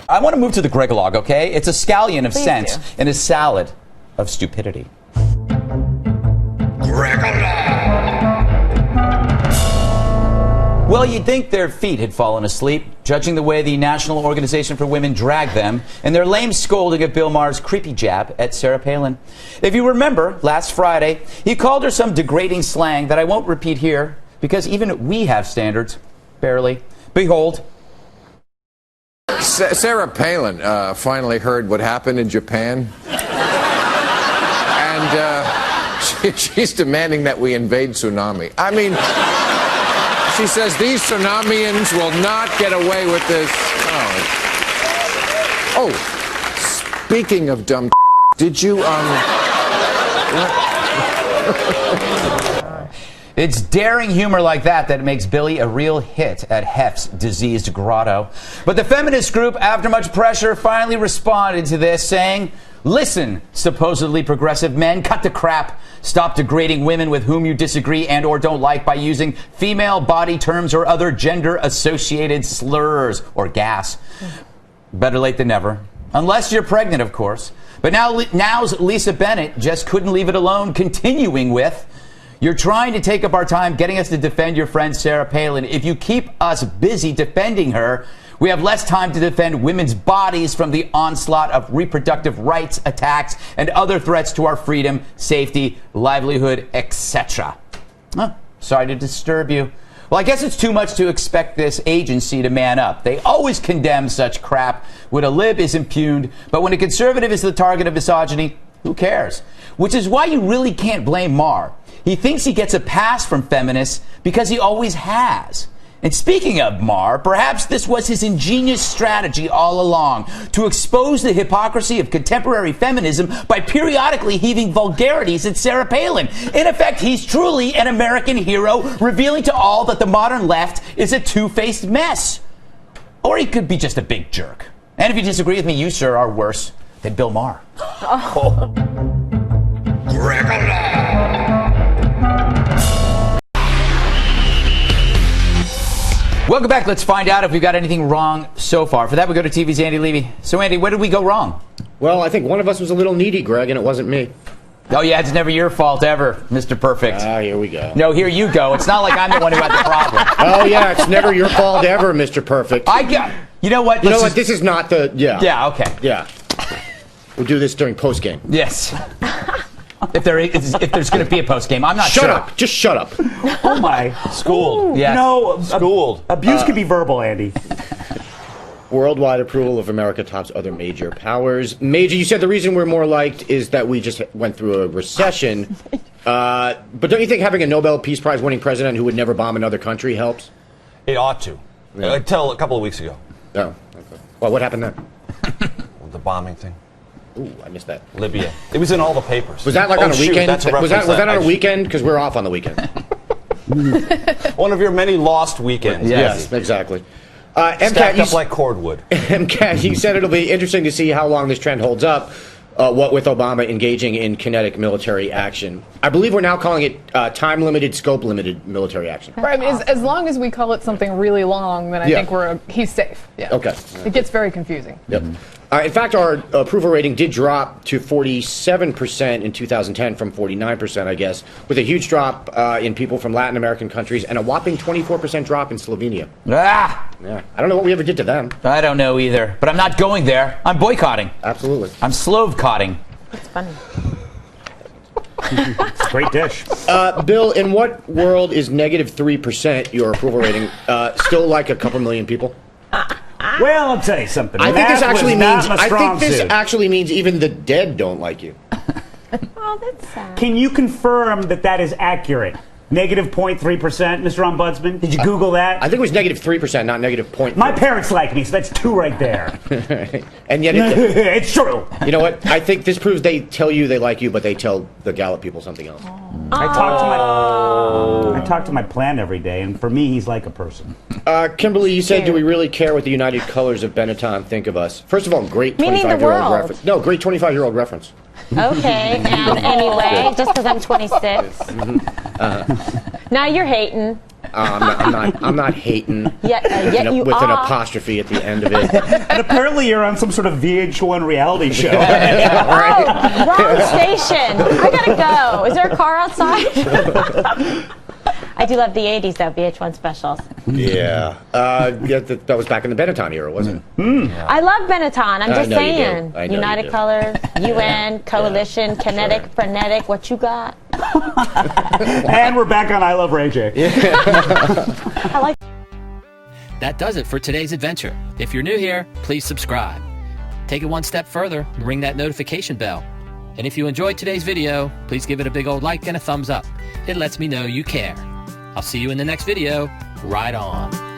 I want to move to the Greg-alogue, okay? It's a scallion of Please sense do. and a salad of stupidity. Well, you'd think their feet had fallen asleep, judging the way the National Organization for Women dragged them, and their lame scolding of Bill Maher's creepy jab at Sarah Palin. If you remember, last Friday, he called her some degrading slang that I won't repeat here, because even we have standards. Barely. Behold. Sarah Palin finally heard what happened in Japan. And she's demanding that we invade tsunami. I mean... She says these tsunamians will not get away with this. Oh, speaking of dumb, did you It's daring humor like that makes Billy a real hit at Hef's diseased grotto. But the feminist group, after much pressure, finally responded to this, saying, "Listen, supposedly progressive men, cut the crap. Stop degrading women with whom you disagree and or don't like by using female body terms or other gender-associated slurs or gas." Better late than never. Unless you're pregnant, of course. But now's Lisa Bennett just couldn't leave it alone, continuing with, "You're trying to take up our time getting us to defend your friend Sarah Palin. If you keep us busy defending her, we have less time to defend women's bodies from the onslaught of reproductive rights attacks and other threats to our freedom, safety, livelihood, etc." Sorry to disturb you. Well, I guess it's too much to expect this agency to man up. They always condemn such crap when a lib is impugned, but when a conservative is the target of misogyny, who cares? Which is why you really can't blame Maher. He thinks he gets a pass from feminists because he always has. And speaking of Maher, perhaps this was his ingenious strategy all along, to expose the hypocrisy of contemporary feminism by periodically heaving vulgarities at Sarah Palin. In effect, he's truly an American hero, revealing to all that the modern left is a two-faced mess. Or he could be just a big jerk. And if you disagree with me, you, sir, are worse than Bill Maher. Oh. Welcome back. Let's find out if we've got anything wrong so far. For that, we go to TV's Andy Levy. So, Andy, where did we go wrong? Well, I think one of us was a little needy, Greg, and it wasn't me. Oh, yeah, it's never your fault ever, Mr. Perfect. Here we go. No, here you go. It's not like I'm the one who had the problem. Oh, yeah, it's never your fault ever, Mr. Perfect. You know what? This is not the... Yeah. Yeah, okay. Yeah. We'll do this during postgame. Yes. If there's going to be a postgame, I'm not sure. Shut up. Just shut up. Oh, my. Schooled. Yes. No, schooled. Abuse can be verbal, Andy. Worldwide approval of America tops other major powers. Major, you said the reason we're more liked is that we just went through a recession. But don't you think having a Nobel Peace Prize winning president who would never bomb another country helps? It ought to. Yeah. Until a couple of weeks ago. Oh, okay. Well, what happened then? The bombing thing. Ooh, I missed that. Libya. It was in all the papers. Was that like on a weekend? That's a was that on a I- weekend? Because we're off on the weekend. One of your many lost weekends. Yes, exactly. Stacked up like cordwood. MCAT, you said it'll be interesting to see how long this trend holds up, what with Obama engaging in kinetic military action. I believe we're now calling it time-limited, scope-limited military action. Right, I mean, as long as we call it something really long, then I think he's safe. Yeah. Okay. It gets very confusing. Yep. In fact, our approval rating did drop to 47% in 2010 from 49%, I guess, with a huge drop in people from Latin American countries and a whopping 24% drop in Slovenia. Ah! Yeah. I don't know what we ever did to them. I don't know either. But I'm not going there. I'm boycotting. Absolutely. I'm Slove-cotting. It's funny. Great dish. Bill, in what world is negative 3% your approval rating still like a couple million people? Well, I'll tell you something. I think this actually means. I think this actually means even the dead don't like you. Oh, that's sad. Can you confirm that is accurate? Negative 0.3%, Mr. Ombudsman? Did you Google that? I think it was negative 3%, not negative 0.3%. My parents like me, so that's 2 right there. And yet it's true. You know what? I think this proves they tell you they like you, but they tell the Gallup people something else. I talk to my plant every day, and for me, he's like a person. Kimberly, you said, do we really care what the United Colors of Benetton think of us? First of all, great 25-year-old reference. No, great 25-year-old reference. Okay, and anyway, just because I'm 26. Now you're hating. I'm not hating. Yet you with an are. apostrophe at the end of it. And apparently you're on some sort of VH1 reality show. Oh, wrong station. I gotta go. Is there a car outside? I do love the 80s, though, VH1 specials. Yeah. That was back in the Benetton era, wasn't it? I love Benetton. I'm just know you do. saying. I know you United do. Colors, UN, Coalition, Kinetic, Frenetic, what you got? And we're back on I Love Ray J. I like That does it for today's adventure. If you're new here, please subscribe. Take it one step further and ring that notification bell. And if you enjoyed today's video, please give it a big old like and a thumbs up. It lets me know you care. I'll see you in the next video. Right on.